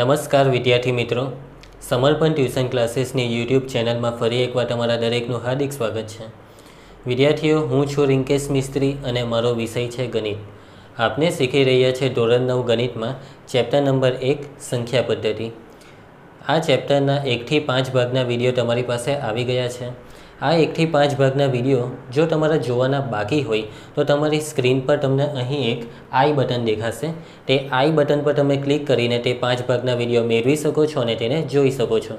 નમસ્કાર વિદ્યાર્થી મિત્રો, સમર્પણ ટ્યુશન ક્લાસીસની યુટ્યુબ ચેનલમાં ફરી એકવાર તમારા દરેકનું હાર્દિક સ્વાગત છે. વિદ્યાર્થીઓ, હું છું રિંકેશ મિસ્ત્રી અને મારો વિષય છે ગણિત. આપને શીખી રહ્યા છે ધોરણ 9 ગણિતમાં ચેપ્ટર નંબર 1 સંખ્યા પદ્ધતિ. આ ચેપ્ટરના 1 થી 5 ભાગના વિડીયો તમારી પાસે આવી ગયા છે. આ 1 થી 5 ભાગના વિડીયો જો તમારા જોવાના બાકી હોય તો તમારી સ્ક્રીન પર તમને અહીં એક આઈ બટન દેખાશે. તે આઈ બટન પર તમે ક્લિક કરીને તે 5 ભાગના વિડીયો મેળવી શકો છો અને તેને જોઈ શકો છો.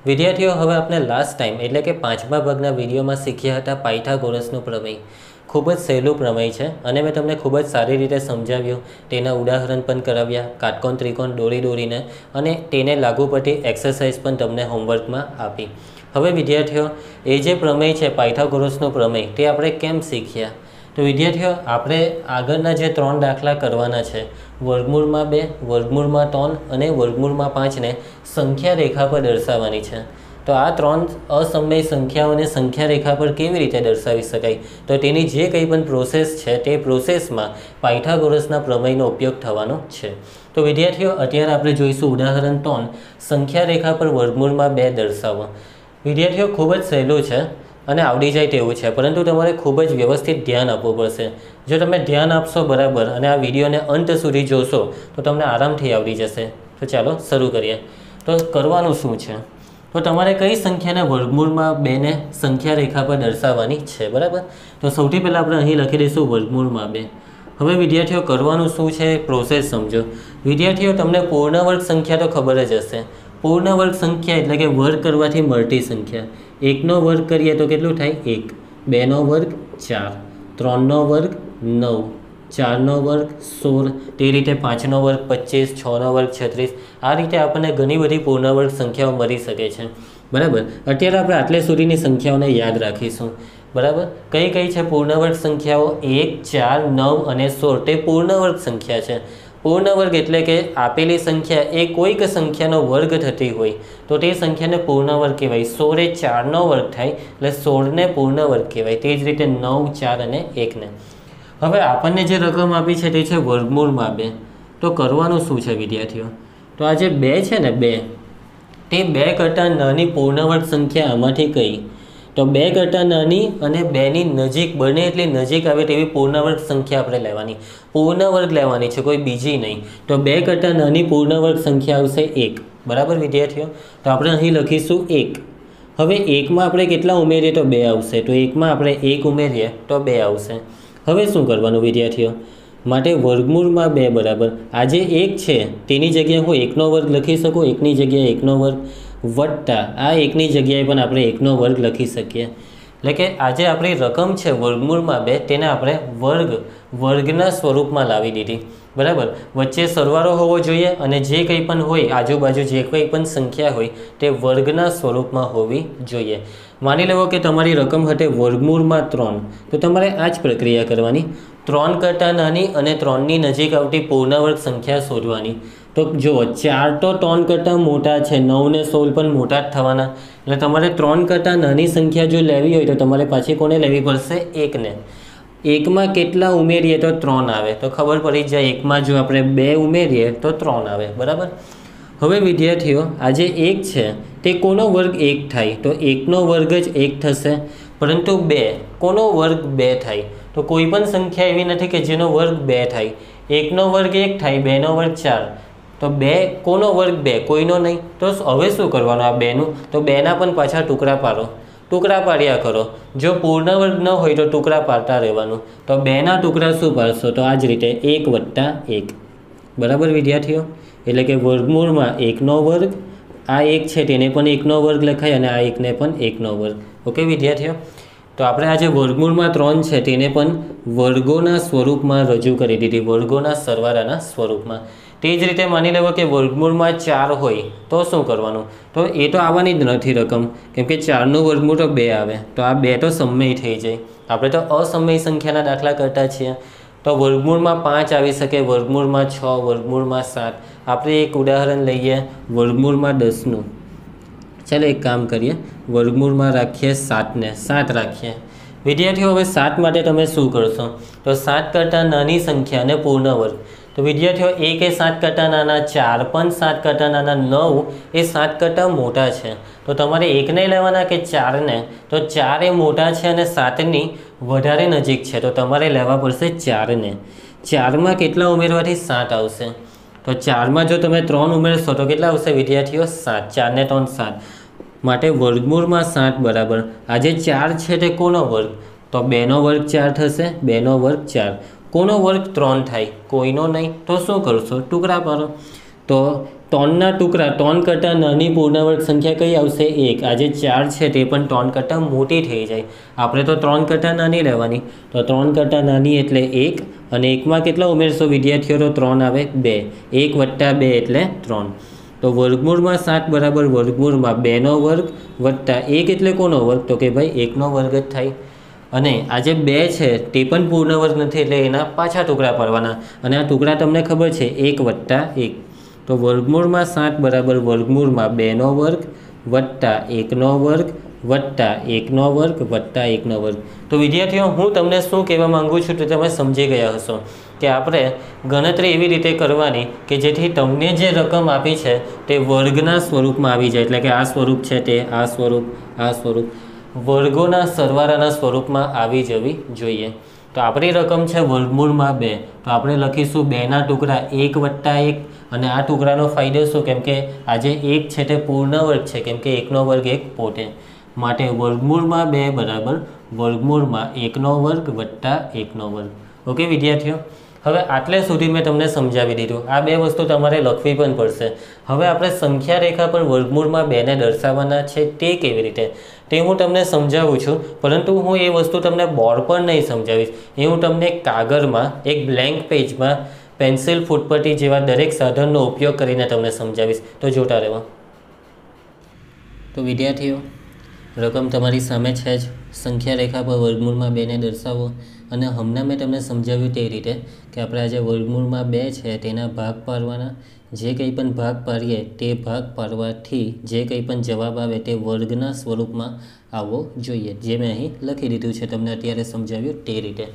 વિદ્યાર્થીઓ, હવે આપણે લાસ્ટ ટાઈમ એટલે કે 5મા ભાગના વિડીયોમાં શીખ્યા હતા પાયથાગોરસનો પ્રમેય. ખૂબ જ સહેલું પ્રમેય છે અને મેં તમને ખૂબ જ સારી રીતે સમજાવ્યું. તેના ઉદાહરણ પણ કરાવ્યા, કાટકોણ ત્રિકોણ દોરીને, અને તેને લાગુ પડતી એક્સરસાઇઝ પણ તમને હોમવર્કમાં આપી. હવે વિદ્યાર્થીઓ, એ જે પ્રમેય છે પાયથાગોરસનો પ્રમેય તે આપણે કેમ શીખ્યા? તો વિદ્યાર્થીઓ, આપણે આગળના જે 3 દાખલા કરવાના છે, વર્ગમૂળમાં 2, વર્ગમૂળમાં 3 અને વર્ગમૂળમાં 5ને સંખ્યા રેખા પર દર્શાવવાની છે. તો આ 3 અસમય સંખ્યાઓને સંખ્યા રેખા પર કેવી રીતે દર્શાવી શકાય, તો તેની જે કંઈ પણ પ્રોસેસ છે તે પ્રોસેસમાં પાયથાગોરસના પ્રમેયનો ઉપયોગ થવાનો છે. તો વિદ્યાર્થીઓ, અત્યારે આપણે જોઈશું ઉદાહરણ 3, સંખ્યા રેખા પર વર્ગમૂળમાં 2 દર્શાવો. વિદ્યાર્થીઓ, ખૂબ જ સહેલું છે અને આવડી જાય તેવું છે, પરંતુ તમારે ખૂબ જ વ્યવસ્થિત ધ્યાન આપવું પડશે. જો તમે ધ્યાન આપશો બરાબર અને આ વિડીયોને અંત સુધી જોશો તો તમને આરામથી આવડી જશે. તો ચાલો શરૂ કરીએ. તો કરવાનું શું છે, તો તમારે કઈ સંખ્યાના વર્ગમૂળમાં 2ને સંખ્યા રેખા પર દર્શાવવાની છે, બરાબર? તો સૌથી પહેલાં આપણે અહીં લખી દઈશું વર્ગમૂળમાં 2. હવે વિદ્યાર્થીઓ, કરવાનું શું છે પ્રોસેસ સમજો. વિદ્યાર્થીઓ, તમને પૂર્ણ વર્ગ સંખ્યા તો ખબર જ હશે. પૂર્ણ વર્ગ સંખ્યા એટલે કે વર્ગ કરવાથી મળતી સંખ્યા. 1નો વર્ગ કરીએ તો કેટલું થાય? 1. 2નો વર્ગ 4, 3નો વર્ગ 9, 4નો વર્ગ 16, તે રીતે 5નો વર્ગ 25, 6નો વર્ગ 36. આ રીતે આપણને ઘણી બધી પૂર્ણ વર્ગ સંખ્યાઓ મળી શકે છે, બરાબર? અત્યારે આપણે આટલે સુધીની સંખ્યાઓને યાદ રાખીશું, બરાબર? કઈ કઈ છે પૂર્ણ વર્ગ સંખ્યાઓ? 1, 4, 9 અને 16 તે પૂર્ણ વર્ગ સંખ્યા છે. પૂર્ણ વર્ગ એટલે કે આપેલી સંખ્યા એ કોઈક સંખ્યાનો વર્ગ થતી હોય તો તે સંખ્યાને પૂર્ણ વર્ગ કહેવાય. 16 એ 4નો વર્ગ થાય એટલે 16ને પૂર્ણ વર્ગ કહેવાય. તે જ રીતે 9, 4 અને 1ને. હવે આપણને જે રકમ આપી છે તે છે વર્ગમૂળમાં 2. તો કરવાનું શું છે વિદ્યાર્થીઓ? તો આ જે 2 છે ને, 2 તે 2 કરતાં નાની પૂર્ણ વર્ગ સંખ્યા આમાંથી કઈ? તો 2 કરતાં નાની અને 2ની નજીક બને એટલી નજીક આવે તેવી પૂર્ણ વર્ગ સંખ્યા આપણે લેવાની. પૂર્ણ વર્ગ લેવાની છે, કોઈ બીજી નહીં. તો 2 કરતાં નાની પૂર્ણ વર્ગ સંખ્યા આવશે 1, બરાબર વિદ્યાર્થીઓ? તો આપણે અહીં લખીશું 1. હવે 1માં આપણે કેટલા ઉમેરીએ તો 2 આવશે. તો 1માં આપણે 1 ઉમેરીએ તો 2 આવશે. હવે શું કરવાનું વિદ્યાર્થીઓ? માટે વર્ગમૂળમાં 2 બરાબર આ જે 1 છે તેની જગ્યાએ હું 1નો વર્ગ લખી શકું. 1ની જગ્યાએ 1નો વર્ગ વત્તા આ 1ની જગ્યાએ પણ આપણે 1નો વર્ગ લખી શકીએ. એટલે કે આજે આપણી રકમ છે વર્ગમૂળમાં 2 તેને આપણે વર્ગના સ્વરૂપમાં લાવી દીધી, બરાબર? વચ્ચે સરવાળો હોવો જોઈએ અને જે કંઈ પણ હોય આજુબાજુ જે કંઈ પણ સંખ્યા હોય તે વર્ગના સ્વરૂપમાં હોવી જોઈએ. માની લેવો કે તમારી રકમ હતી વર્ગમૂળમાં 3, તો તમારે આ જ પ્રક્રિયા કરવાની. 3 કરતાં નાની અને 3ની નજીક આવતી પૂર્ણ વર્ગ સંખ્યા શોધવાની. તો જુઓ, 4 તો 3 કરતાં મોટા છે, 9 ને 16 પણ મોટા જ થવાના. એટલે તમારે 3 કરતાં નાની સંખ્યા જો લેવી હોય તો તમારે પાછી કોને લેવી પડશે? 1ને. 1માં કેટલા ઉમેરીએ તો 3 આવે. તો ખબર પડી જાય 1માં જો આપણે 2 ઉમેરીએ તો 3 આવે, બરાબર? હવે વિદ્યાર્થીઓ, આ જે 1 છે તે કોનો વર્ગ 1 થાય? તો 1નો વર્ગ જ 1 થશે. પરંતુ 2 કોનો વર્ગ 2 થાય? તો કોઈ પણ સંખ્યા એવી નથી કે જેનો વર્ગ 2 થાય. 1નો વર્ગ 1 થાય, 2નો વર્ગ 4. તો 2 કોનો વર્ગ 2? કોઈનો નહીં. તો હવે શું કરવાનું આ 2નું? તો 2ના પણ પાછા ટુકડા પાડો, ટુકડા પાડ્યા કરો. જો પૂર્ણ વર્ગ ન હોય તો ટુકડા પાડતા રહેવાનું. તો 2ના ટુકડા શું પાડશો? તો આ જ રીતે 1 વત્તા 1, બરાબર વિદ્યાર્થીઓ? એટલે કે વર્ગમૂળમાં 1નો વર્ગ, આ 1 છે તેને પણ 1નો વર્ગ લખાય અને આ 1ને પણ 1નો વર્ગ. ઓકે વિદ્યાર્થીઓ? તો આપણે આજે વર્ગમૂળમાં 3 છે તેને પણ વર્ગોના સ્વરૂપમાં રજૂ કરી દીધી, વર્ગોના સરવાળાના સ્વરૂપમાં. તે જ રીતે માની લેવો કે વર્ગમૂળમાં 4 હોય તો શું કરવાનું? તો એ તો આવવાની જ નથી રકમ, કેમ કે 4નું વર્ગમૂળ તો 2 આવે. તો આ 2 તો સમય થઈ જાય. આપણે તો અસમય સંખ્યાના દાખલા કરતા છીએ. તો વર્ગમૂળમાં 5 આવી શકે, વર્ગમૂળમાં 6, વર્ગમૂળમાં 7. આપણે એક ઉદાહરણ લઈએ વર્ગમૂળમાં 10નું. ચાલો એક કામ કરીએ, વર્ગમૂળમાં રાખીએ 7ને, 7 રાખીએ. વિદ્યાર્થીઓ, હવે 7 માટે તમે શું કરશો? તો 7 કરતાં નાની સંખ્યાને પૂર્ણ વર્ગ. તો વિદ્યાર્થીઓ 1 એ 7 કરતાં નાના, 4 પણ 7 કરતાં નાના, 9 એ 7 કરતાં મોટા છે. તો તમારે 1 ને લેવાના કે 4 ને? તો 4 એ મોટા છે અને 7ની વધારે નજીક છે, તો તમારે લેવા પડશે 4 ને. 4માં કેટલા ઉમેરવાથી 7 આવશે? તો 4માં જો તમે 3 ઉમેરશો તો કેટલા આવશે વિદ્યાર્થીઓ? 7. 4 ને 3 7. માટે વર્ગમૂળમાં 7 બરાબર આ જે 4 છે તે કોનો વર્ગ? તો 2નો વર્ગ 4 થશે. 2નો વર્ગ 4. કોનો વર્ગ? 3 થાય. કોઈનો નહીં. તો શું કરશો? ટુકડા પાડો. તો 3ના ટુકડા, 3 કરતાં નાની પૂર્ણવર્ગ સંખ્યા કઈ આવશે? 1. આ જે 4 છે તે પણ 3 કરતાં મોટી થઈ જાય. આપણે તો 3 કરતાં નાની લેવાની. તો 3 કરતાં નાની એટલે 1, અને 1માં કેટલા ઉમેરશો વિદ્યાર્થીઓ? તો 3 આવે 2. 1 + 2 એટલે 3. તો વર્ગમૂળમાં 7 બરાબર વર્ગમૂળમાં 2નો વર્ગ વત્તા 1 એટલે કોનો વર્ગ? તો કે ભાઈ 1નો વર્ગ જ થાય. અને આ જે 2 છે તે પણ પૂર્ણ વર્ગ નથી, એટલે એના પાછા ટુકડા પાડવાના. અને આ ટુકડા તમને ખબર છે 1 + 1. તો વર્ગમૂળમાં 7 બરાબર વર્ગમૂળમાં 2નો વર્ગ વત્તા 1નો વર્ગ વત્તા 1નો વર્ગ વત્તા 1નો વર્ગ. તો વિદ્યાર્થીઓ હું તમને શું કહેવા માગું છું તે તમે સમજી ગયા હશો કે આપણે ગણતરી એવી રીતે કરવાની કે જેથી તમને જે રકમ આપી છે તે વર્ગના સ્વરૂપમાં આવી જાય. એટલે કે આ સ્વરૂપ છે તે, આ સ્વરૂપ, આ સ્વરૂપ વર્ગોના સરવાળાના સ્વરૂપમાં આવી જવી જોઈએ. તો આપણી રકમ છે વર્ગમૂળમાં 2. તો આપણે લખીશું 2ના ટુકડા 1 + 1. અને આ ટુકડાનો ફાયદો શું? કેમ કે આ જે 1 છે તે પૂર્ણ વર્ગ છે, કેમ કે 1નો વર્ગ 1 પોતે. માટે વર્ગમૂળમાં 2 બરાબર વર્ગમૂળમાં 1નો વર્ગ વત્તા 1નો વર્ગ. ઓકે વિદ્યાર્થીઓ, હવે આટલે સુધી મેં તમને સમજાવી દીધું. આ 2 વસ્તુ તમારે લખવી પણ પડશે. હવે આપણે સંખ્યા રેખા પર વર્ગમૂળમાં 2ને દર્શાવવાના છે તે કેવી રીતે તે હું તમને સમજાવું છું, પરંતુ હું એ વસ્તુ તમને બોર્ડ પર નહીં સમજાવીશ. એ હું તમને કાગળમાં એક બ્લેન્ક પેજમાં પેન્સિલ, ફૂટપટ્ટી જેવા દરેક સાધનનો ઉપયોગ કરીને તમને સમજાવીશ. તો જોતા રહેવા. તો વિદ્યાર્થીઓ, રકમ તમારી સામે છે જ. સંખ્યા રેખા પર વર્ગમૂળમાં 2ને દર્શાવો. અને હમણાં મેં તમને સમજાવ્યું તે રીતે કે આપણે આ જે વર્ગમૂળમાં 2 છે તેના ભાગ પાડવાના. જે કંઈ પણ ભાગ પાડીએ તે ભાગ પાડવાથી જે કંઈ પણ જવાબ આવે તે વર્ગના સ્વરૂપમાં આવવો જોઈએ, જે મેં અહીં લખી દીધું છે, તમને અત્યારે સમજાવ્યું તે રીતે.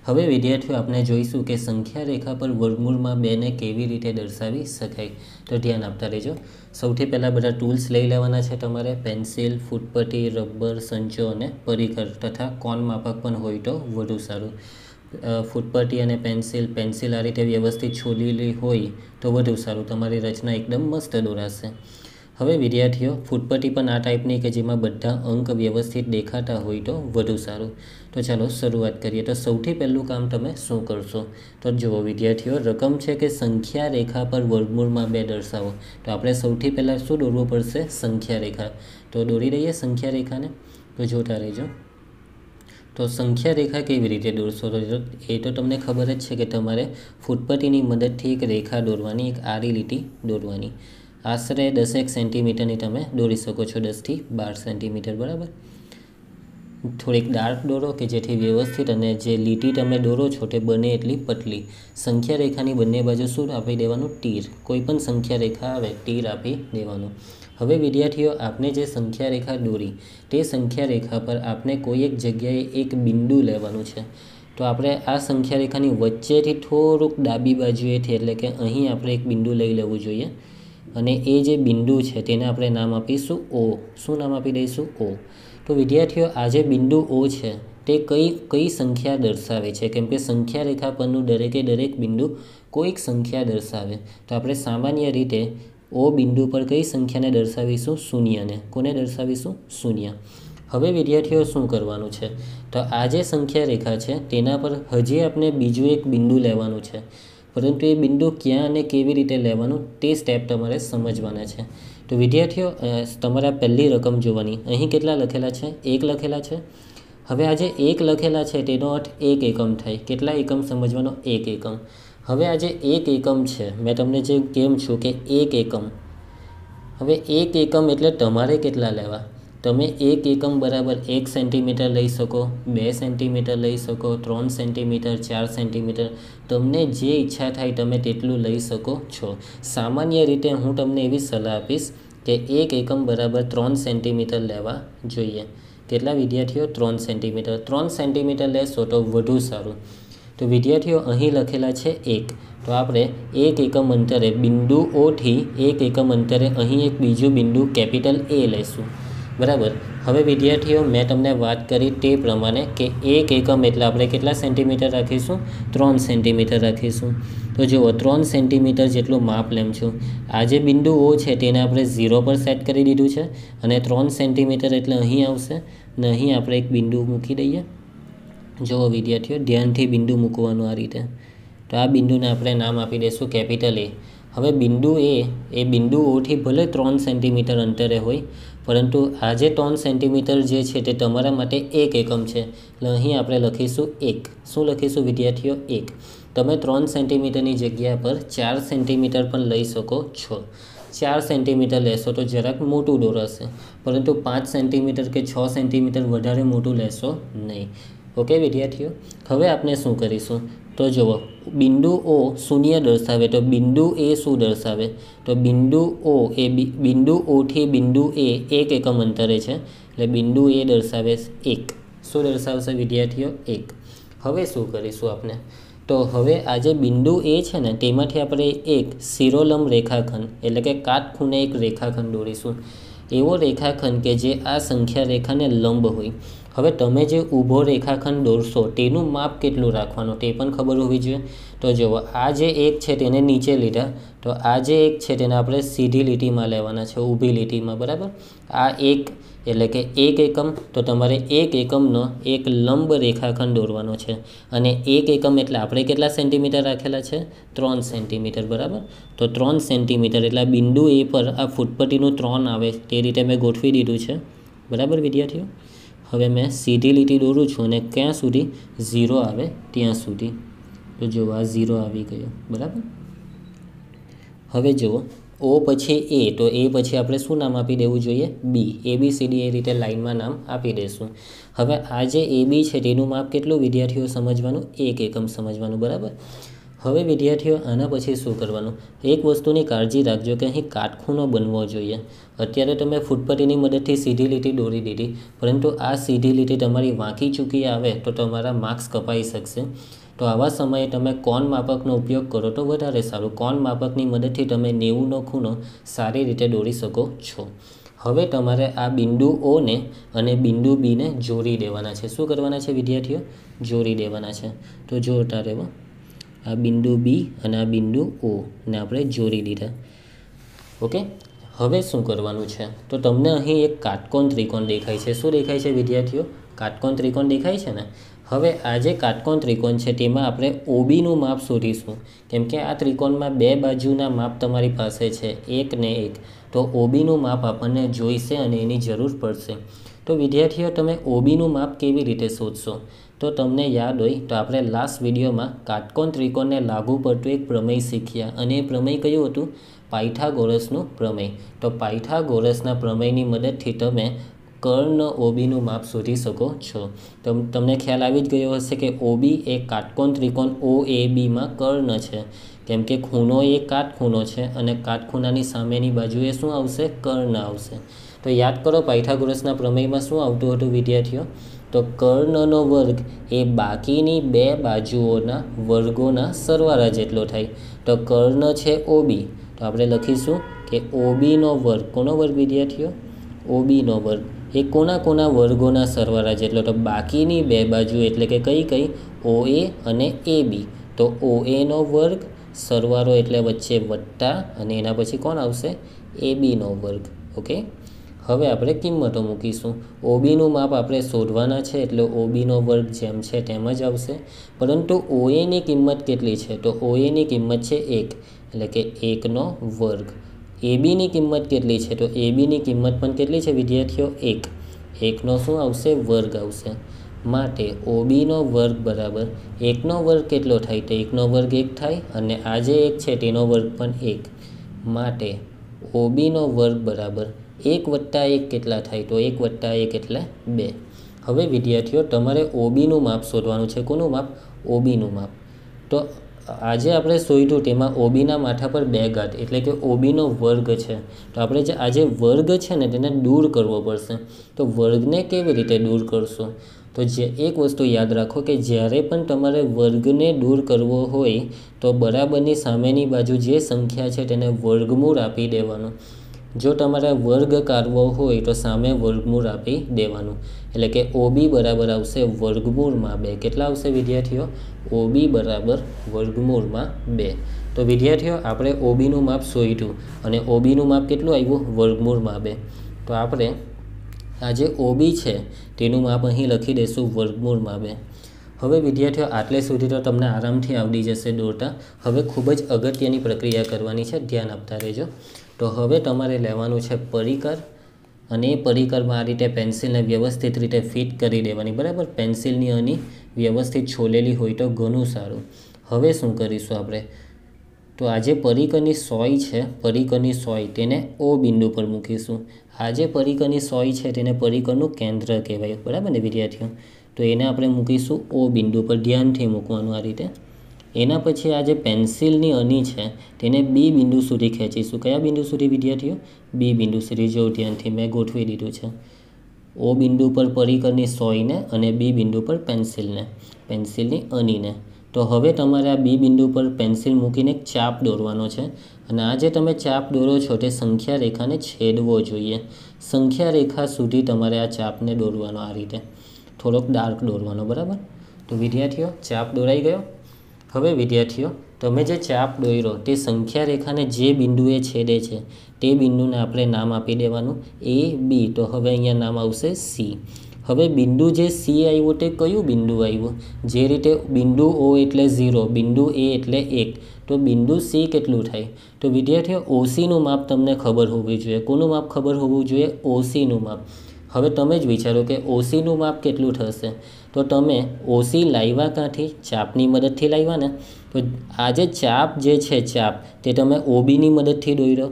હવે વિદ્યાર્થીઓ આપણે જોઈશું કે સંખ્યા રેખા પર વર્ગમૂળમાં 2ને કેવી રીતે દર્શાવી શકાય. તો ધ્યાન આપતા રહેજો. સૌથી પહેલાં બધા ટૂલ્સ લઈ લેવાના છે તમારે. પેન્સિલ, ફૂટપટ્ટી, રબર, સંચો અને પરિકર તથા કોણ માપક પણ હોય તો વધુ સારું. ફૂટપટ્ટી અને પેન્સિલ આ રીતે વ્યવસ્થિત છોલેલી હોય તો વધુ સારું. તમારી રચના એકદમ મસ્ત દોરાશે. હવે વિદ્યાર્થીઓ, ફૂટપટ્ટી પણ આ ટાઈપની કે જેમાં બધા અંક વ્યવસ્થિત દેખાતા હોય તો વધુ સારું. તો ચાલો શરૂઆત કરીએ. તો સૌથી પહેલું કામ તમે શું કરશો? તો જુઓ વિદ્યાર્થીઓ, રકમ છે કે સંખ્યા રેખા પર વર્ગમૂળમાં 2 દર્શાવો. તો આપણે સૌથી પહેલાં શું દોરવું પડશે? સંખ્યા રેખા. તો દોરી દઈએ સંખ્યા રેખાને. તો જોતા રહેજો. તો સંખ્યા રેખા કેવી રીતે દોરશો? એ તો તમને ખબર જ છે કે તમારે ફૂટપટ્ટીની મદદથી એક રેખા દોરવાની, એક આડી લીટી દોરવાની. આશરે 10 સેન્ટીમીટરની તમે દોરી શકો છો, 10 થી 12 સેન્ટીમીટર બરાબર. થોડીક ડાર્ક દોરો કે જેથી વ્યવસ્થિત અને જે લીટી તમે દોરો છો તે બને એટલી પતલી. સંખ્યા રેખાની બંને બાજુ શું આપી દેવાનું? તીર. કોઈ પણ સંખ્યા રેખા આવે તીર આપી દેવાનું. હવે વિદ્યાર્થીઓ, આપણે જે સંખ્યા રેખા દોરી તે સંખ્યા રેખા પર આપણે કોઈ એક જગ્યાએ એક બિંદુ લેવાનું છે. તો આપણે આ સંખ્યા રેખાની વચ્ચેથી થોડુંક ડાબી બાજુએથી, એટલે કે અહીં આપણે એક બિંદુ લઈ લેવું જોઈએ. અને એ જે બિંદુ છે તેને આપણે નામ આપીશું O. શું નામ આપી દઈશું? O. તો વિદ્યાર્થીઓ, આ જે બિંદુ O છે તે કઈ સંખ્યા દર્શાવે છે? કેમ કે સંખ્યા રેખા પરનું દરેકે દરેક બિંદુ કોઈક સંખ્યા દર્શાવે. તો આપણે સામાન્ય રીતે O બિંદુ પર કઈ સંખ્યાને દર્શાવીશું? શૂન્યને. કોને દર્શાવીશું? શૂન્ય. હવે વિદ્યાર્થીઓ શું કરવાનું છે? તો આ જે સંખ્યા રેખા છે તેના પર હજી આપણે બીજું એક બિંદુ લેવાનું છે, પરંતુ એ બિંદુ ક્યાં અને કેવી રીતે લેવાનું તે સ્ટેપ તમારે સમજવાના છે. તો વિદ્યાર્થીઓ, તમારા પહેલી રકમ જોવાની. અહીં કેટલા લખેલા છે? 1 લખેલા છે. હવે આ જે 1 લખેલા છે તેનો અર્થ 1 એકમ થાય. કેટલા એકમ સમજવાનો? 1 એકમ. હવે આ જે 1 એકમ છે, મેં તમને જે કેમ છું કે 1 એકમ. હવે 1 એકમ એટલે તમારે કેટલા લેવા? તમે 1 એકમ બરાબર 1 સેન્ટીમીટર લઈ શકો, 2 સેન્ટીમીટર લઈ શકો, 3 સેન્ટીમીટર, 4 સેન્ટીમીટર. તમને જે ઈચ્છા થાય તમે તેટલું લઈ શકો છો. સામાન્ય રીતે હું તમને એવી સલાહ આપીશ કે 1 એકમ બરાબર 3 સેન્ટીમીટર લેવા જોઈએ. કેટલા વિદ્યાર્થીઓ? 3 સેન્ટીમીટર. 3 સેન્ટીમીટર લેશો તો વધુ સારું. તો વિદ્યાર્થીઓ, અહીં લખેલા છે 1. तो આપણે 1 એકમ અંતરે બિંદુ O થી 1 એકમ અંતરે અહીં એક બીજું બિંદુ કેપિટલ A લઈશું, બરાબર. હવે વિદ્યાર્થીઓ મેં તમને વાત કરી તે પ્રમાણે કે 1 એકમ એટલે આપણે કેટલા સેન્ટીમીટર રાખીશું? 3 સેન્ટીમીટર રાખીશું. તો જુઓ 3 સેન્ટીમીટર જેટલું માપ લેમ છું. આ જે બિંદુ O છે તેને આપણે 0 પર સેટ કરી દીધું છે અને 3 સેન્ટીમીટર એટલે અહીં આવશે અને અહીં આપણે એક બિંદુ મૂકી દઈએ. જુઓ વિદ્યાર્થીઓ, ધ્યાનથી બિંદુ મૂકવાનું આ રીતે. તો આ બિંદુને આપણે નામ આપી દઈશું કેપિટલ A. હવે બિંદુ A એ બિંદુ O થી ભલે 3 સેન્ટીમીટર અંતરે હોય, પરંતુ આ જે 3 સેન્ટીમીટર જે છે તે તમારા માટે 1 એકમ છે. એટલે અહીં આપણે લખીશું 1. શું લખીશું વિદ્યાર્થીઓ? 1. તમે 3 સેન્ટીમીટરની જગ્યા પર 4 સેન્ટીમીટર પણ લઈ શકો છો. 4 સેન્ટીમીટર લેશો તો જરાક મોટું દોરાશે, પરંતુ 5 સેન્ટીમીટર કે 6 સેન્ટીમીટર વધારે મોટું લેશો નહીં. ઓકે વિદ્યાર્થીઓ, હવે આપણે શું કરીશું? તો જુઓ, બિંદુ O શૂન્ય દર્શાવે તો બિંદુ A શું દર્શાવે? તો બિંદુ O એ બિંદુ O થી બિંદુ A 1 એકમ અંતરે છે, એટલે બિંદુ A દર્શાવે 1. શું દર્શાવશે વિદ્યાર્થીઓ? 1. હવે શું કરીશું આપણે? તો હવે આ જે બિંદુ A છે ને તેમાંથી આપણે એક શિરોલંબ રેખાખંડ એટલે કે કાટખૂણે એક રેખાખંડ દોરીશું. એવો રેખાખંડ કે જે આ સંખ્યા રેખાને લંબ હોય. હવે તમે જે ઊભો રેખાખંડ દોરશો તેનું માપ કેટલું રાખવાનું તે પણ ખબર હોવી જોઈએ. તો જુઓ, આ જે એક છે તેને નીચે લીધા, તો આ જે એક છે તેને આપણે સીધી લીટીમાં લેવાના છે, ઊભી લીટીમાં, બરાબર. આ એક એટલે કે 1 એકમ, તો તમારે 1 એકમનો એક લંબ રેખાખંડ દોરવાનો છે અને 1 એકમ એટલે આપણે કેટલા સેન્ટીમીટર રાખેલા છે? 3 સેન્ટીમીટર, બરાબર. તો 3 સેન્ટીમીટર એટલે બિંદુ A પર આ ફૂટપટ્ટીનું 3 આવે તે રીતે મેં ગોઠવી દીધું છે, બરાબર વિદ્યાર્થીઓ. હવે મેં સીધી લીટી દોરું છું અને ક્યાં સુધી? 0 આવે ત્યાં સુધી. તો જુઓ, આ 0 આવી ગયો, બરાબર. હવે જુઓ, O પછી A, તો A પછી આપણે શું નામ આપી દેવું જોઈએ? B. ABCD એ રીતે લાઇનમાં નામ આપી દઈશું. હવે આ જે AB છે તેનું માપ કેટલું વિદ્યાર્થીઓ સમજવાનું? 1 એકમ સમજવાનું, બરાબર. હવે વિદ્યાર્થીઓ આના પછી શું કરવાનું? એક વસ્તુની કાળજી રાખજો કે અહીં કાટખૂણો બનવો જોઈએ. અત્યારે તમે ફૂટપટ્ટીની મદદથી સીધી લીટી દોરી દીધી, પરંતુ આ સીધી લીટી તમારી વાંકી ચૂકી આવે તો તમારા માર્ક્સ કપાઈ શકશે. તો આવા સમયે તમે કોણ માપકનો ઉપયોગ કરો તો વધારે સારું. કોણ માપકની મદદથી તમે 90નો ખૂણો સારી રીતે દોરી શકો છો. હવે તમારે આ બિંદુ O ને અને બિંદુ B ને જોડી દેવાના છે. શું કરવાના છે વિદ્યાર્થીઓ? જોડી દેવાના છે. તો જોતા રહેવો, આ બિંદુ B અને આ બિંદુ O ને આપણે જોડી દીધા. ઓકે, હવે શું કરવાનું છે? તો તમને અહીં એક કાટકોણ ત્રિકોણ દેખાય છે. શું દેખાય છે વિદ્યાર્થીઓ? કાટકોણ ત્રિકોણ દેખાય છે ને. હવે આ જે કાટકોણ ત્રિકોણ છે તેમાં આપણે OBનું માપ શોધીશું. કેમ કે આ ત્રિકોણમાં 2 બાજુના માપ તમારી પાસે છે, 1 ને 1. તો OBનું માપ આપણને જોઈશે અને એની જરૂર પડશે. તો વિદ્યાર્થીઓ, તમે OBનું માપ કેવી રીતે શોધશો? તો તમને યાદ હોય તો આપણે લાસ્ટ વિડીયોમાં કાટકોણ ત્રિકોણને લાગુ પડતું એક પ્રમેય શીખ્યા અને એ પ્રમેય કયું હતું? પાયથાગોરસનું પ્રમેય. તો પાયથાગોરસના પ્રમેયની મદદથી તમે કર્ણ OBનું માપ શોધી શકો છો. તમને ખ્યાલ આવી જ ગયો હશે કે OB એ કાટકોણ ત્રિકોણ OABમાં કર્ણ છે, કેમ કે ખૂણો એ કાટખૂણો છે અને કાટખૂણાની સામેની બાજુએ શું આવશે? કર્ણ આવશે. તો યાદ કરો, પાયથાગોરસના પ્રમેયમાં શું આવતું હતું વિદ્યાર્થીઓ? તો કર્ણનો વર્ગ એ બાકીની 2 બાજુઓના વર્ગોના સરવાળા જેટલો થાય. તો કર્ણ છે OB, તો આપણે લખીશું કે OBનો વર્ગ. કોનો વર્ગ વિદ્યાર્થીઓ? OBનો વર્ગ એ કોના વર્ગોના સરવાળા જેટલો? તો બાકીની 2 બાજુ એટલે કે કઈ? OA અને AB. તો OAનો વર્ગ સરવાળો એટલે વચ્ચે વત્તા અને એના પછી કોણ આવશે? ABનો વર્ગ. ઓકે, હવે આપણે કિંમતો મૂકીશું. OBનું માપ આપણે શોધવાના છે એટલે OBનો વર્ગ જેમ છે તેમ જ આવશે. પરંતુ OAની કિંમત કેટલી છે? તો OAની કિંમત છે 1, એટલે કે 1નો વર્ગ. ABની કિંમત કેટલી છે? તો ABની કિંમત પણ કેટલી છે વિદ્યાર્થીઓ? 1. 1નો શું આવશે? વર્ગ આવશે. માટે OBનો વર્ગ બરાબર 1નો વર્ગ કેટલો થાય? તો 1નો વર્ગ 1 થાય અને આ જે 1 છે તેનો વર્ગ પણ 1. માટે OBનો વર્ગ બરાબર 1 + 1 કેટલા થાય? તો 1 + 1 એટલે 2. હવે વિદ્યાર્થીઓ, તમારે OBનું માપ શોધવાનું છે. કોનું માપ? OBનું માપ. તો આજે આપણે શોધ્યું તેમાં OBના માથા પર 2 ઘાત એટલે કે OBનો વર્ગ છે. તો આપણે જે આજે વર્ગ છે ને તેને દૂર કરવો પડશે. તો વર્ગને કેવી રીતે દૂર કરશો? તો જે એક વસ્તુ યાદ રાખો કે જ્યારે પણ તમારે વર્ગને દૂર કરવો હોય તો બરાબરની સામેની બાજુ જે સંખ્યા છે તેને વર્ગમૂળ આપી દેવાનું. જો તમારે વર્ગ કાઢવો હોય તો સામે વર્ગમૂળ આપી દેવાનું. એટલે કે OB બરાબર આવશે વર્ગમૂળમાં 2. કેટલા આવશે વિદ્યાર્થીઓ? OB બરાબર વર્ગમૂળમાં 2. તો વિદ્યાર્થીઓ આપણે OBનું માપ શોધ્યું અને OBનું માપ કેટલું આવ્યું? વર્ગમૂળમાં 2. તો આપણે આ જે OB છે તેનું માપ અહીં લખી દઈશું વર્ગમૂળમાં 2. હવે વિદ્યાર્થીઓ આટલે સુધી તો તમને આરામથી આવડી જશે દોરતા. હવે ખૂબ જ અગત્યની પ્રક્રિયા કરવાની છે, ધ્યાન આપતા રહેજો. તો હવે તમારે લેવાનું છે પરિકર અને એ પરિકરમાં આ રીતે પેન્સિલને વ્યવસ્થિત રીતે ફિટ કરી દેવાની. બરાબર, પેન્સિલની અણી વ્યવસ્થિત છોલેલી હોય તો ઘણું સારું. હવે શું કરીશું આપણે? તો આ જે પરિકરની સોય છે, પરિકરની સોય તેને O બિંદુ પર મૂકીશું. આ જે પરિકરની સોય છે તેને પરિકરનું કેન્દ્ર કહેવાય. બરાબર ને વિદ્યાર્થીઓ? તો એને આપણે મૂકીશું O બિંદુ પર. ધ્યાનથી મૂકવાનું આ રીતે. એના પછી આ જે પેન્સિલની અણી છે તેને B બિંદુ સુધી ખેંચીશું. કયા બિંદુ સુધી વિદ્યાર્થીઓ? B બિંદુ સુધી. જો ધ્યાનથી મેં ગોઠવી દીધું છે. O બિંદુ પર પરિકરની સોયને અને B બિંદુ પર પેન્સિલની અણીને. તો હવે તમારે આ B બિંદુ પર પેન્સિલ મૂકીને એક ચાપ દોરવાનો છે અને આ જે તમે ચાપ દોરો છો તે સંખ્યા રેખાને છેદવો જોઈએ. સંખ્યા રેખા સુધી તમારે આ ચાપને દોરવાનો આ રીતે. થોડોક ડાર્ક દોરવાનો. બરાબર? તો વિદ્યાર્થીઓ ચાપ દોરાઈ ગયો. હવે વિદ્યાર્થીઓ તમે જે ચાપ દોર્યો તે સંખ્યા રેખાને જે બિંદુએ છેદે છે તે બિંદુને આપણે નામ આપી દેવાનું AB. તો હવે અહીંયા નામ આવશે C. હવે બિંદુ જે C આવ્યું તે કયું બિંદુ આવ્યું? જે રીતે બિંદુ O એટલે 0, બિંદુ A એટલે 1, તો બિંદુ C કેટલું થાય? તો વિદ્યાર્થીઓ OCનું માપ તમને ખબર હોવી જોઈએ. કોનું માપ ખબર હોવું જોઈએ? OCનું માપ. હવે તમે જ વિચારો કે OCનું માપ કેટલું થશે? તો તમે OC લાવ્યા ક્યાંથી? ચાપની મદદથી લાવ્યા ને. તો આ જે ચાપ જે છે ચાપ તે તમે OBની મદદથી દોર્યો.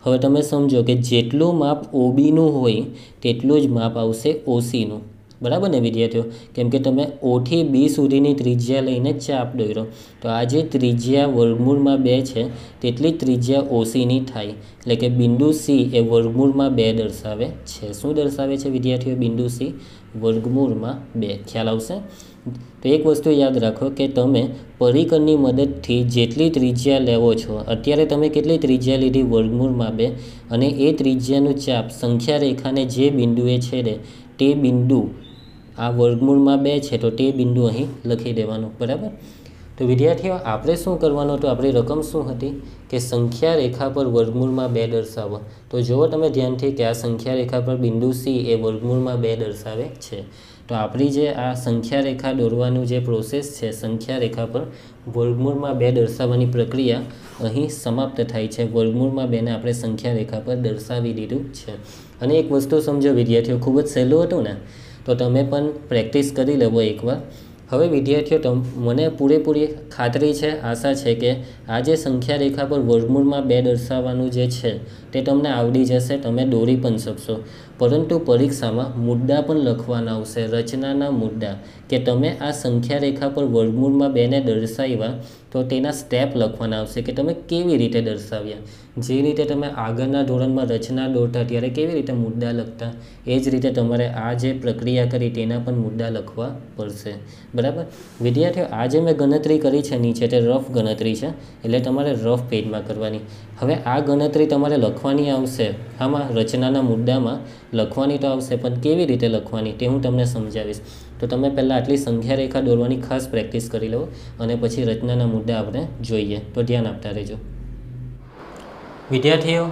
હવે તમે સમજો કે જેટલું માપ OBનું હોય તેટલું જ માપ આવશે OCનું. બરાબર ને વિદ્યાર્થીઓ? કેમ કે તમે O થી B સુધીની ત્રિજ્યા લઈને ચાપ દોર્યો. તો આ જે ત્રિજ્યા વર્ગમૂળમાં 2 છે તેટલી ત્રિજ્યા OCની થાય. એટલે કે બિંદુ C એ વર્ગમૂળમાં 2 દર્શાવે છે. શું દર્શાવે છે વિદ્યાર્થીઓ? બિંદુ C વર્ગમૂળમાં 2. ખ્યાલ આવશે? તો એક વસ્તુ યાદ રાખો કે તમે પરિકરની મદદથી જેટલી ત્રિજ્યા લેવો છો, અત્યારે તમે કેટલી ત્રિજ્યા લીધી? વર્ગમૂળમાં 2. અને એ ત્રિજ્યાનું ચાપ સંખ્યા રેખાને જે બિંદુએ છેદે તે બિંદુ આ વર્ગમૂળમાં 2 છે તો તે બિંદુ અહીં લખી દેવાનું. બરાબર? તો વિદ્યાર્થીઓ આપણે શું કરવાનું? તો આપણી રકમ શું હતી કે સંખ્યા રેખા પર વર્ગમૂળમાં 2 દર્શાવો. તો જુઓ તમે ધ્યાનથી કે આ સંખ્યા રેખા પર બિંદુ C એ વર્ગમૂળમાં 2 દર્શાવે છે. તો આપણી જે આ સંખ્યા રેખા દોરવાનું જે પ્રોસેસ છે, સંખ્યા રેખા પર વર્ગમૂળમાં 2 દર્શાવવાની પ્રક્રિયા અહીં સમાપ્ત થાય છે. વર્ગમૂળમાં 2ને આપણે સંખ્યા રેખા પર દર્શાવી દીધું છે. અને એક વસ્તુ સમજો વિદ્યાર્થીઓ, ખૂબ જ સહેલું હતું ને? તો તમે પણ પ્રેક્ટિસ કરી લેવો એકવાર. હવે વિદ્યાર્થીઓ મને પૂરેપૂરી ખાતરી છે, આશા છે કે આ જે સંખ્યા રેખા પર વર્ગમૂળમાં 2 દર્શાવવાનું જે છે તે તમને આવડી જશે. તમે દોરી પણ શકશો. પરંતુ પરીક્ષામાં મુદ્દા પણ લખવાના આવશે, રચનાના મુદ્દા, કે તમે આ સંખ્યા રેખા પર વર્ગમૂળમાં 2ને દર્શાવ્યા તો તેના સ્ટેપ લખવાના આવશે કે તમે કેવી રીતે દર્શાવ્યા. જે રીતે તમે આગળના ધોરણમાં રચના દોરતા ત્યારે કેવી રીતે મુદ્દા લખતા, એ જ રીતે તમારે આ જે પ્રક્રિયા કરી તેના પણ મુદ્દા લખવા પડશે. બરાબર વિદ્યાર્થીઓ? આ જે મેં ગણતરી કરી છે નીચે તે રફ ગણતરી છે, એટલે તમારે રફ પેજમાં કરવાની. હવે આ ગણતરી તમારે લખવાની આવશે. આમાં રચનાના મુદ્દામાં લખવાની તો આવશે, પણ કેવી રીતે લખવાની તે હું તમને સમજાવીશ. તો તમે પહેલાં આટલી સંખ્યા રેખા દોરવાની ખાસ પ્રેક્ટિસ કરી લો અને પછી રચનાના મુદ્દા આપણે જોઈએ. તો ધ્યાન આપતા રહેજો. વિદ્યાર્થીઓ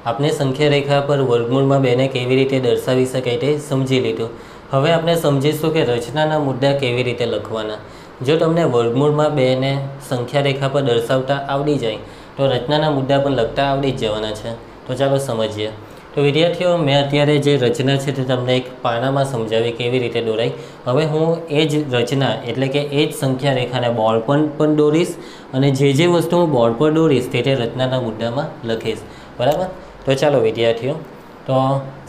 આપણે સંખ્યા રેખા પર વર્ગમૂળમાં 2ને કેવી રીતે દર્શાવી શકાય તે સમજી લીધું. હવે આપણે સમજીશું કે રચનાના મુદ્દા કેવી રીતે લખવાના. જો તમને વર્ગમૂળમાં 2ને સંખ્યા રેખા પર દર્શાવતા આવડી જાય તો રચનાના મુદ્દા પણ લખતા આવડી જ જવાના છે. તો ચાલો સમજીએ. તો વિદ્યાર્થીઓ મેં અત્યારે જે રચના છે તે તમને એક પાનામાં સમજાવી કેવી રીતે દોરાય. હવે હું એ જ રચના એટલે કે એ જ સંખ્યા રેખાને બોર્ડ પણ દોરીશ અને જે વસ્તુ હું બોર્ડ પર દોરીશ તે રચનાના મુદ્દામાં લખીશ. બરાબર? તો ચાલો વિદ્યાર્થીઓ, તો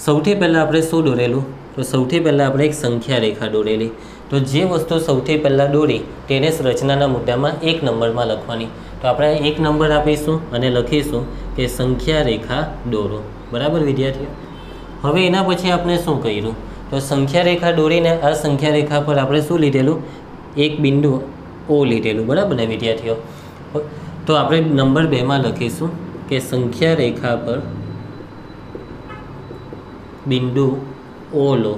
સૌથી પહેલાં આપણે શું દોરેલું? તો સૌથી પહેલાં આપણે એક સંખ્યા રેખા દોરેલી. તો જે વસ્તુ સૌથી પહેલાં દોરી તેને રચનાના મુદ્દામાં 1 નંબરમાં લખવાની. તો આપણે 1 નંબર આપીશું અને લખીશું કે સંખ્યા રેખા દોરો. બરાબર વિદ્યાર્થીઓ? હવે એના પછી આપણે શું કર્યું? તો તો સંખ્યા રેખા દોરીને આ સંખ્યા રેખા પર આપણે શું લીધેલું? એક બિંદુ O લીધેલું, બરાબર ને વિદ્યાર્થીઓ? તો આપણે નંબર 2 માં લખીશું કે સંખ્યા રેખા પર બિંદુ O લો.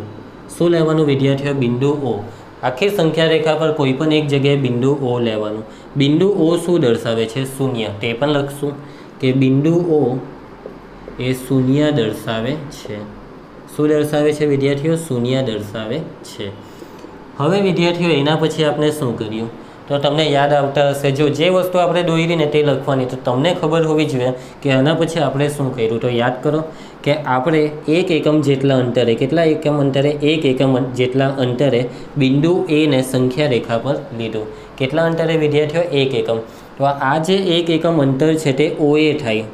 શું લેવાનું વિદ્યાર્થીઓ? બિંદુ O. આખી સંખ્યા રેખા પર કોઈ પણ એક જગ્યાએ બિંદુ O લેવાનું. બિંદુ O શું દર્શાવે છે? શૂન્ય. તે પણ લખશું કે બિંદુ O એ શૂન્ય દર્શાવે છે. શું દર્શાવે છે વિદ્યાર્થીઓ? શૂન્ય દર્શાવે છે. હવે વિદ્યાર્થીઓ એના પછી આપણે શું કર્યું? તો તમને યાદ આવતા હશે, જો જે વસ્તુ આપણે દોરી ને તે લખવાની. તો તમને ખબર હોવી જોઈએ કે આના પછી આપણે શું કર્યું. તો યાદ કરો કે આપણે 1 એકમ જેટલા અંતરે, કેટલા એકમ અંતરે? 1 એકમ જેટલા અંતરે બિંદુ A ને સંખ્યા રેખા પર લીધું. કેટલા અંતરે વિદ્યાર્થીઓ? 1 એકમ. તો આ જે 1 એકમ અંતર છે તે OA થાય,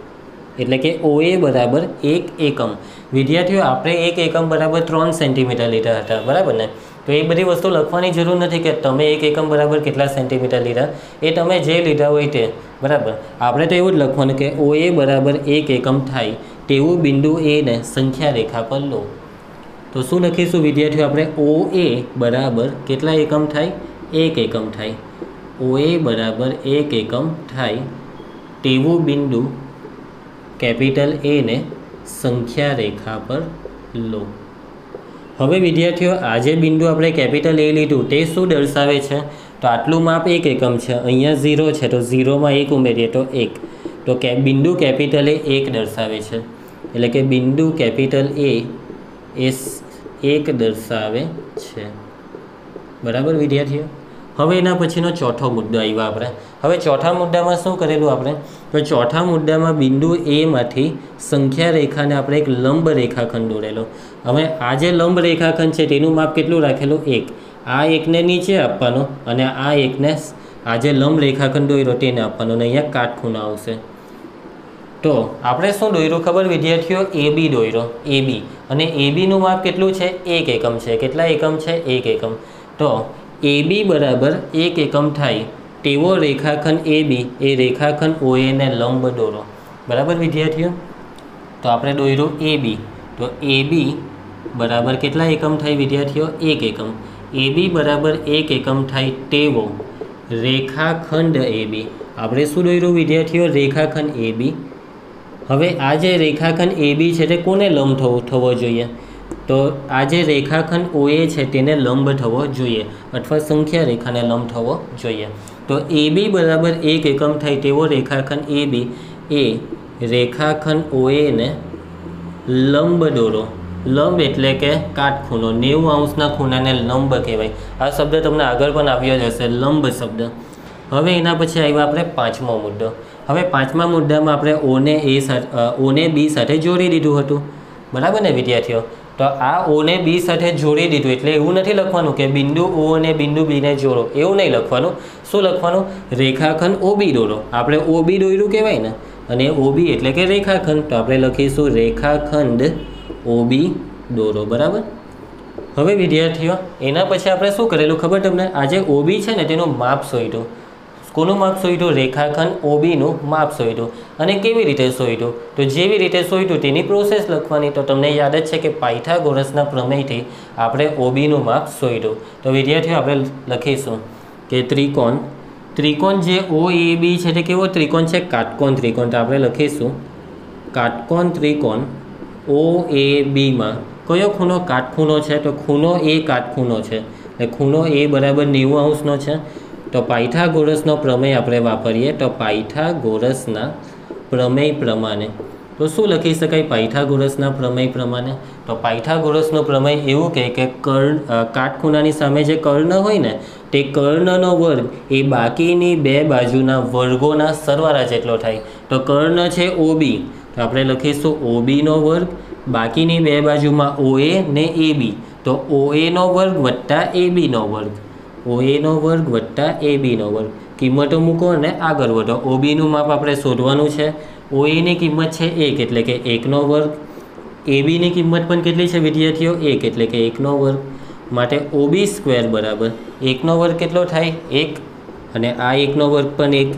એટલે કે OA બરાબર 1 એકમ. વિદ્યાર્થીઓ આપણે 1 એકમ બરાબર 3 સેન્ટીમીટર લીધા હતા, બરાબર ને? તો એ બધી વસ્તુ લખવાની જરૂર નથી કે તમે 1 એકમ બરાબર કેટલા સેન્ટીમીટર લીધા, એ તમે જે લીધા હોય તે, બરાબર. આપણે તો એવું જ લખવાનું કે OA બરાબર 1 એકમ થાય તેવું બિંદુ A ને સંખ્યા રેખા પર લો. તો શું લખીશું વિદ્યાર્થીઓ? આપણે OA બરાબર કેટલા એકમ થાય? 1 એકમ થાય. OA બરાબર 1 એકમ થાય તેવું બિંદુ કેપિટલ A ને સંખ્યા રેખા પર લો. હવે વિદ્યાર્થીઓ આ જે બિંદુ આપણે કેપિટલ A લીધું તે શું દર્શાવે છે? તો આટલું માપ 1 એકમ છે, અહીંયા 0 છે, તો 0 માં 1 ઉમેરીએ તો 1. તો બિંદુ કેપિટલ A 1 દર્શાવે છે, એટલે કે બિંદુ કેપિટલ A એ 1 દર્શાવે છે, બરાબર વિદ્યાર્થીઓ? હવે એના પછીનો ચોથો મુદ્દો આવ્યો આપણે. હવે ચોથા મુદ્દામાં શું કરેલું આપણે? તો ચોથા મુદ્દામાં બિંદુ A માંથી સંખ્યા રેખાને આપણે એક લંબ રેખાખંડ દોરેલો. હવે આ જે લંબ રેખાખંડ છે તેનું માપ કેટલું રાખેલું? 1. આ 1 ને નીચે આપવાનો અને આ 1 ને આ જે લંબ રેખાખંડ દોર્યો તેને આપવાનો, અને અહીંયા કાટખૂણા આવશે. તો આપણે શું દોર્યું ખબર વિદ્યાર્થીઓ? AB દોર્યો, AB. અને AB નું માપ કેટલું છે? 1 એકમ છે. કેટલા એકમ છે? 1 એકમ. તો AB બરાબર 1 એકમ થાય તેવો રેખાખંડ AB એ રેખાખંડ OA ને લંબ દોરો, બરાબર વિદ્યાર્થીઓ? તો આપણે દોર્યું AB. તો AB બરાબર કેટલા એકમ થાય વિદ્યાર્થીઓ? 1 એકમ. AB બરાબર 1 એકમ થાય તેવો રેખાખંડ AB. આપણે શું દોર્યું વિદ્યાર્થીઓ? રેખાખંડ AB. હવે આ જે રેખાખંડ AB છે તે કોને લંબ થવો જોઈએ? તો આ જે રેખાખંડ OA છે તેને લંબ થવો જોઈએ, અથવા સંખ્યા રેખાને લંબ થવો જોઈએ. તો AB બરાબર 1 એકમ થાય તેવો રેખાખંડ AB એ રેખાખંડ OA ને લંબ દોરો. લંબ એટલે કે કાટખૂણો, 90 અંશના ખૂણાને લંબ કહેવાય. આ શબ્દ તમને આગળ પણ આવ્યો જ હશે, લંબ શબ્દ. હવે એના પછી આવ્યો આપણે પાંચમો મુદ્દો. હવે પાંચમા મુદ્દામાં આપણે O ને B સાથે જોડી દીધું હતું, બરાબર ને વિદ્યાર્થીઓ? તો આ O ને B સાથે જોડી દીધું એટલે એવું નથી લખવાનું કે બિંદુ O અને બિંદુ B ને જોડો, એવું નહીં લખવાનું. શું લખવાનું? રેખાખંડ OB દોરો. આપણે OB દોર્યું કહેવાય ને, અને OB એટલે કે રેખાખંડ. તો આપણે લખીશું રેખાખંડ OB દોરો, બરાબર? હવે વિદ્યાર્થીઓ એના પછી આપણે શું કરેલું ખબર તમને? આ જે OB છે ને તેનું માપ શોધ્યું. કોનું માપ શોધ્યું? રેખાખંડ OBનું માપ શોધ્યું. અને કેવી રીતે શોધ્યું? તો જેવી રીતે શોધ્યું તેની પ્રોસેસ લખવાની. તો તમને યાદ જ છે કે પાયથાગોરસના પ્રમેયથી આપણે OBનું માપ શોધ્યું. તો વિદ્યાર્થીઓ આપણે લખીશું કે ત્રિકોણ જે OAB છે તે કેવો ત્રિકોણ છે? કાટકોણ ત્રિકોણ. તો આપણે લખીશું કાટકોણ ત્રિકોણ OABમાં કયો ખૂણો? કાટખૂણો છે. તો ખૂણો A કાટખૂણો છે, એટલે ખૂણો A બરાબર 90 અંશનો છે. તો પાયથાગોરસનો પ્રમેય આપણે વાપરીએ. તો પાયથાગોરસના પ્રમેય પ્રમાણે તો શું લખી શકાય? પાયથાગોરસના પ્રમેય પ્રમાણે તો પાયથાગોરસનો પ્રમેય એવું કહે કે કાટખૂણાની સામે જે કર્ણ હોય ને તે કર્ણનો વર્ગ એ બાકીની બે બાજુના વર્ગોના સરવાળા જેટલો થાય. તો કર્ણ છે OB, તો આપણે લખીશું OB નો વર્ગ, બાકીની બે બાજુમાં OA ને AB, તો OA નો વર્ગ વત્તા AB નો વર્ગ, OA નો વર્ગ વત્તા AB નો વર્ગ. કિંમતો મૂકો અને આગળ વધો. OB નું માપ આપણે શોધવાનું છે. OA ની કિંમત છે 1 એટલે કે 1 નો વર્ગ. AB ની કિંમત પણ કેટલી છે વિદ્યાર્થીઓ? 1 એટલે કે 1 નો વર્ગ. માટે OB સ્ક્વેર બરાબર 1 નો વર્ગ કેટલો થાય? 1, અને આ 1 નો વર્ગ પણ 1.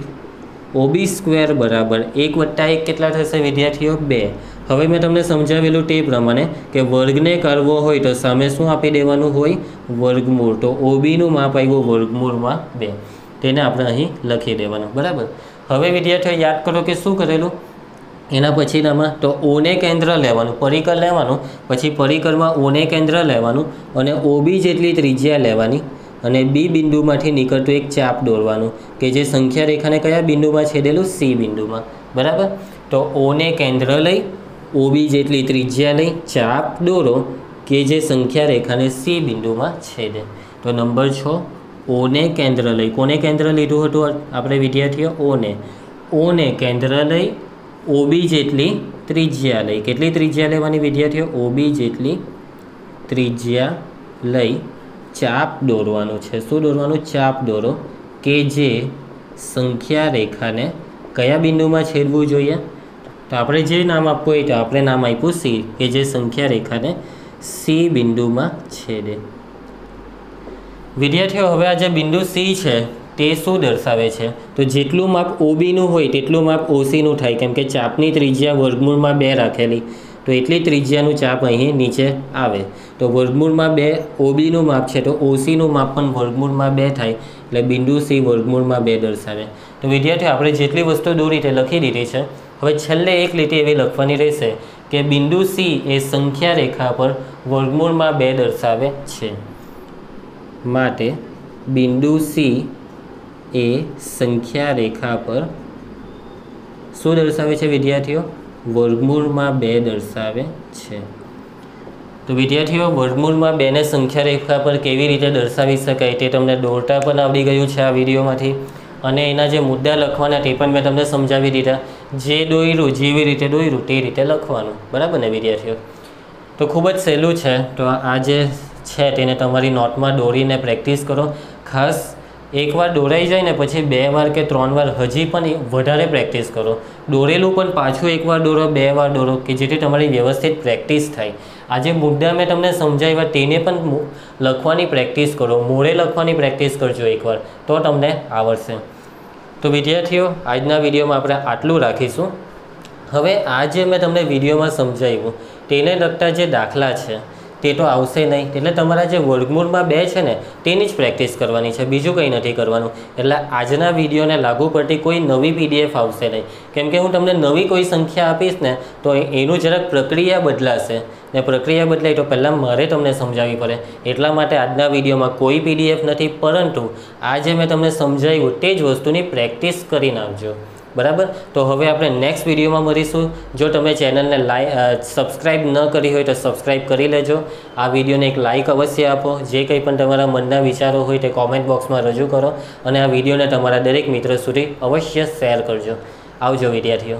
OB સ્ક્વેર બરાબર 1 વત્તા 1 કેટલા થશે વિદ્યાર્થીઓ? 2. હવે મેં તમને સમજાવેલું તે પ્રમાણે કે વર્ગને કરવો હોય તો સામે શું આપી દેવાનું હોય? વર્ગમૂળ. તો OBનું માપ આવ્યું વર્ગમૂળમાં 2, તેને આપણે અહીં લખી દેવાનું. બરાબર. હવે વિદ્યાર્થીઓ યાદ કરો કે શું કરેલું એના પછીનામાં? તો ઓને કેન્દ્ર લેવાનું, પરિકર લેવાનું, પછી પરિકરમાં ઓને કેન્દ્ર લેવાનું અને OB જેટલી ત્રિજ્યા લેવાની અને બી બિંદુમાંથી નીકળતું એક ચાપ દોરવાનું કે જે સંખ્યા રેખાને કયા બિંદુમાં છેદેલું? સી બિંદુમાં. બરાબર. તો ઓને કેન્દ્ર લઈ, OB જેટલી ત્રિજ્યા લઈ ચાપ દોરો કે જે સંખ્યા રેખાને સી બિંદુમાં છેદે. તો નંબર 6 ઓને કેન્દ્ર લઈ. કોને કેન્દ્ર લીધું હતું આપણે વિદ્યાર્થીઓ? ઓને કેન્દ્ર લઈ OB જેટલી ત્રિજ્યા લઈ. કેટલી ત્રિજ્યા લેવાની વિદ્યાર્થીઓ? OB જેટલી ત્રિજ્યા લઈ ચાપ દોરવાનું છે. શું દોરવાનું? ચાપ દોરો કે જે સંખ્યા રેખાને કયા બિંદુમાં છેદવું જોઈએ? તો આપણે જે નામ આપવું હોય તો આપણે નામ આપ્યું સી, કે જે સંખ્યા રેખાને સી બિંદુમાં છેદે. વિદ્યાર્થીઓ હવે આ જે બિંદુ સી છે તે શું દર્શાવે છે? તો જેટલું માપ OBનું હોય તેટલું માપ OCનું થાય, કેમ કે ચાપની ત્રિજ્યા વર્ગમૂળમાં 2 રાખેલી, તો એટલી ત્રિજ્યાનું ચાપ અહીં નીચે આવે. તો વર્ગમૂળમાં 2 OBનું માપ છે, તો OCનું માપ પણ વર્ગમૂળમાં 2 થાય, એટલે બિંદુ સી વર્ગમૂળમાં 2 દર્શાવે. તો વિદ્યાર્થીઓ આપણે જેટલી વસ્તુ દોરી તે લખી દીધી છે. હવે છેલ્લે એક લીટી એવી લખવાની રહેશે કે બિંદુ સી એ સંખ્યા રેખા પર વર્ગમૂળમાં 2 દર્શાવે છે. માટે બિંદુ સી એ સંખ્યા રેખા પર શું દર્શાવે છે વિદ્યાર્થીઓ? વર્ગમૂળમાં 2 દર્શાવે છે. તો વિદ્યાર્થીઓ વર્ગમૂળમાં 2 ને સંખ્યા રેખા પર કેવી રીતે દર્શાવી શકાય તે તમને દોરતા પણ આવડી ગયું છે આ વિડીયોમાંથી, અને એના જે મુદ્દા લખવાના તે પણ મેં તમને સમજાવી દીધા. જે દોર્યું જેવી રીતે દોર્યું તે રીતે લખવાનું. બરાબર ને વિદ્યાર્થીઓ? તો ખૂબ જ સહેલું છે. તો આ જે છે તેને તમારી નોટમાં દોરીને પ્રેક્ટિસ કરો. ખાસ એકવાર દોરાઈ જાય ને પછી 2 વાર કે 3 વાર હજી પણ વધારે પ્રેક્ટિસ કરો. દોરેલું પણ પાછું એકવાર દોરો, 2 વાર દોરો, કે જેથી તમારી વ્યવસ્થિત પ્રેક્ટિસ થાય. આ જે મુદ્દા મેં તમને સમજાવ્યા તેને પણ લખવાની પ્રેક્ટિસ કરો, મોડે લખવાની પ્રેક્ટિસ કરજો એકવાર, તો તમને આવડશે. તો વિદ્યાર્થીઓ આજના વિડીયોમાં આપણે આટલું રાખીશું. હવે આ જે મેં તમને વિડીયોમાં સમજાવ્યું તેને લગતા જે દાખલા છે તે તો આવશે નહીં, એટલે તમારા જે વર્ગમૂળમાં 2 છે ને તેની જ પ્રેક્ટિસ કરવાની છે, બીજું કંઈ નથી કરવાનું. એટલે આજના વિડીયોને લાગુ પડતી કોઈ નવી PDF આવશે નહીં, કેમ કે હું તમને નવી કોઈ સંખ્યા આપીશ ને તો એનું જરાક પ્રક્રિયા બદલાશે, ને પ્રક્રિયા બદલાય તો પહેલાં મારે તમને સમજાવવી પડે. એટલા માટે આજના વિડીયોમાં કોઈ PDF નથી, પરંતુ આ જે મેં તમને સમજાવ્યું તે જ વસ્તુની પ્રેક્ટિસ કરી નાખજો. બરાબર. તો હવે આપણે નેક્સ્ટ વિડીયોમાં મળીશું. જો તમે ચેનલને સબસ્ક્રાઈબ ન કરી હોય તો સબસ્ક્રાઈબ કરી લેજો. આ વિડીયોને એક લાઇક અવશ્ય આપો. જે કંઈ પણ તમારા મનના વિચારો હોય તે કોમેન્ટ બોક્સમાં રજૂ કરો, અને આ વિડીયોને તમારા દરેક મિત્રો સુધી અવશ્ય શેર કરજો. આવજો વિદ્યાર્થીઓ.